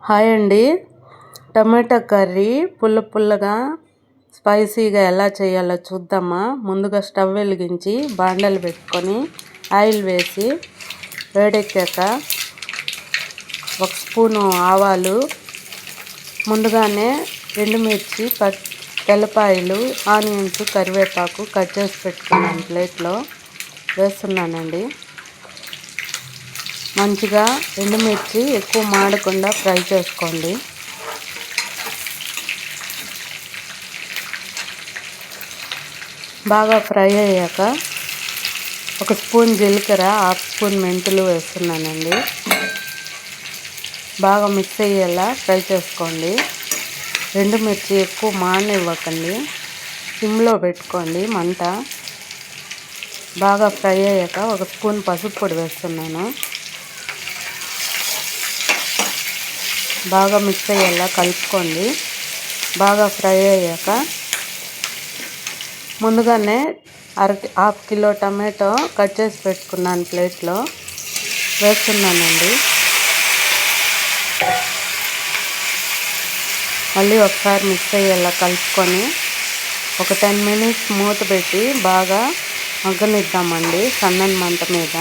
Hi అండి. టమాటా curry పుల్లగా స్పైసీగా ఎలా చేయాలో చూద్దామా. ముందుగా స్టవ్ వెలిగించి బాండలు పెట్టుకొని ఆయిల్ వేసి వేడెక్కాక 1 స్పూను ఆవాలు, ముందుగానే ఎండుమిర్చి, తెల్లపాయలు, ఆనియన్స్, కరివేపాకు కట్ చేసి పెట్టుకున్నాను. ప్లేట్లో వేస్తున్నానండి. మంచిగా ఎండుమిర్చి ఎక్కువ మాడకుండా ఫ్రై చేసుకోండి. బాగా ఫ్రై అయ్యాక 1 స్పూన్ జీలకర్ర, 1/2 స్పూన్ మెంతులు వేస్తున్నానండి. బాగా మిక్స్ అయ్యేలా ఫ్రై చేసుకోండి. ఎండుమిర్చి ఎక్కువ మాడనివ్వకండి, సిమ్లో పెట్టుకోండి మంట. బాగా ఫ్రై అయ్యాక 1 స్పూన్ పసుపు పొడి వేస్తున్నాను. బాగా మిక్స్ అయ్యేలా కలుపుకోండి. బాగా ఫ్రై అయ్యాక ముందుగానే 1/2 కిలో టమాటో కట్ చేసి పెట్టుకున్నాను, ప్లేట్లో వేస్తున్నానండి. మళ్ళీ ఒకసారి మిక్స్ అయ్యేలా కలుపుకొని ఒక 10 మినిట్స్ మూత పెట్టి బాగా మగ్గనిద్దామండి. సన్నని మంట మీద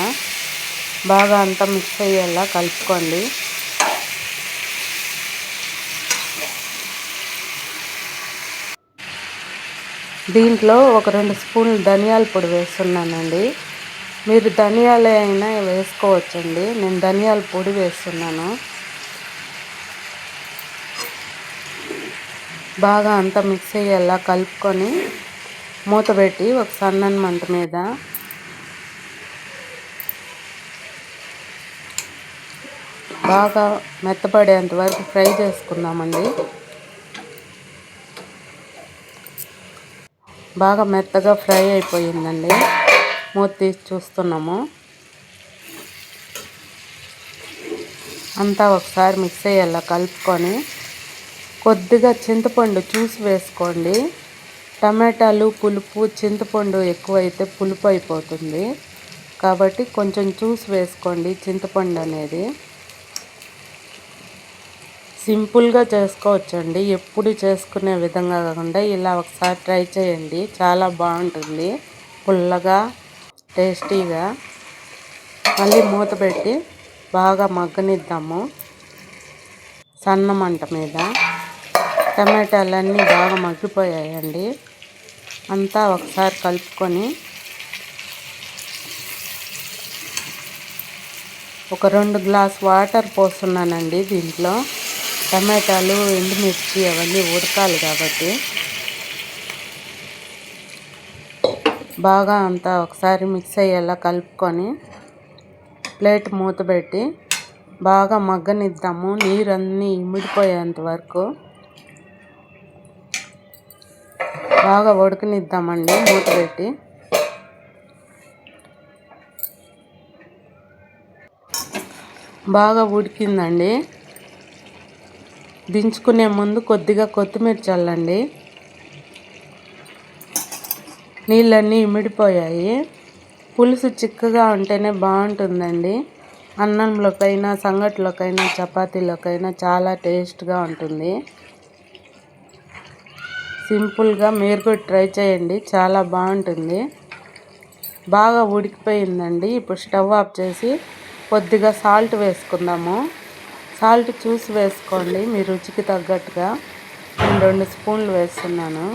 బాగా అంతా మిక్స్ అయ్యేలా కలుపుకోండి. దీంట్లో ఒక 2 స్పూన్లు ధనియాల పొడి వేస్తున్నానండి. మీరు ధనియాలు అయినా వేసుకోవచ్చండి. నేను ధనియాల పొడి వేస్తున్నాను. బాగా అంతా మిక్స్ అయ్యేలా కలుపుకొని మూత పెట్టి ఒక సన్నని మంట మీద బాగా మెత్తపడేంత వరకు ఫ్రై చేసుకుందామండి. బాగా మెత్తగా ఫ్రై అయిపోయిందండి. మూత తీసి చూస్తున్నాము. అంతా ఒకసారి మిక్స్ అయ్యేలా కలుపుకొని కొద్దిగా చింతపండు చూసి వేసుకోండి. టమాటాలు పులుపు, చింతపండు ఎక్కువైతే పులుపు అయిపోతుంది. కాబట్టి కొంచెం చూసి వేసుకోండి చింతపండు అనేది. సింపుల్గా చేసుకోవచ్చండి. ఎప్పుడు చేసుకునే విధంగా కాకుండా ఇలా ఒకసారి ట్రై చేయండి. చాలా బాగుంటుంది, పుల్లగా టేస్టీగా. మళ్ళీ మూత పెట్టి బాగా మగ్గనిద్దాము సన్న మంట మీద. టమాటాలన్నీ బాగా మగ్గిపోయాయండి. అంతా ఒకసారి కలుపుకొని ఒక 2 గ్లాస్ వాటర్ పోస్తున్నానండి. దీంట్లో టమాటాలు, ఎండుమిర్చి అవన్నీ ఉడకాలి కాబట్టి బాగా అంతా ఒకసారి మిక్స్ అయ్యేలా కలుపుకొని ప్లేట్ మూత పెట్టి బాగా మగ్గనిద్దాము. నీరన్నీ ఇమిడిపోయేంత వరకు బాగా ఉడకనిద్దామండి మూత పెట్టి. బాగా ఉడికిందండి. దించుకునే ముందు కొద్దిగా కొత్తిమీర చల్లండి. నీళ్ళన్నీ ఇమిడిపోయాయి. పులుసు చిక్కగా ఉంటేనే బాగుంటుందండి. అన్నంలోకైనా, సంగట్లోకైనా, చపాతీలోకైనా చాలా టేస్ట్గా ఉంటుంది. సింపుల్గా మీరు కూడా ట్రై చేయండి, చాలా బాగుంటుంది. బాగా ఉడికిపోయిందండి. ఇప్పుడు స్టవ్ ఆఫ్ చేసి కొద్దిగా సాల్ట్ వేసుకుందాము. సాల్ట్ చూసి వేసుకోండి మీ రుచికి తగ్గట్టుగా. నేను 2 స్పూన్లు వేస్తున్నాను.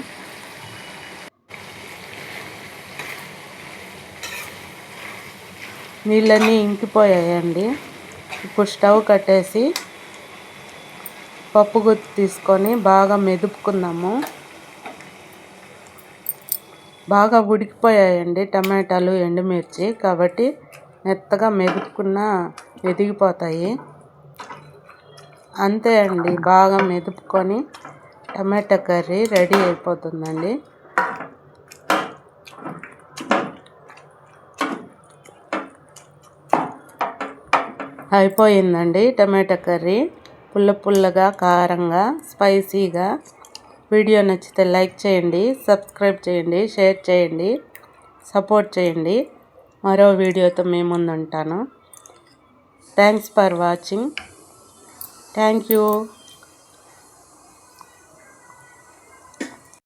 నీళ్ళన్నీ ఇంకిపోయాయండి. ఇప్పుడు స్టవ్ కట్టేసి పప్పు గుత్తి తీసుకొని బాగా మెదుపుకుందాము. బాగా ఉడికిపోయాయండి టమాటాలు, ఎండుమిర్చి, కాబట్టి మెత్తగా మెదుపుకున్న ఎదిగిపోతాయి. అంతే అండి, బాగా మెదుపుకొని టమాటా కర్రీ రెడీ అయిపోతుందండి. అయిపోయిందండి టమాటా కర్రీ. పుల్లగా, కారంగా, స్పైసీగా. వీడియో నచ్చితే లైక్ చేయండి, సబ్స్క్రైబ్ చేయండి, షేర్ చేయండి, సపోర్ట్ చేయండి. మరో వీడియోతో మీ ముందు ఉంటాను. Thanks for watching. Thank you.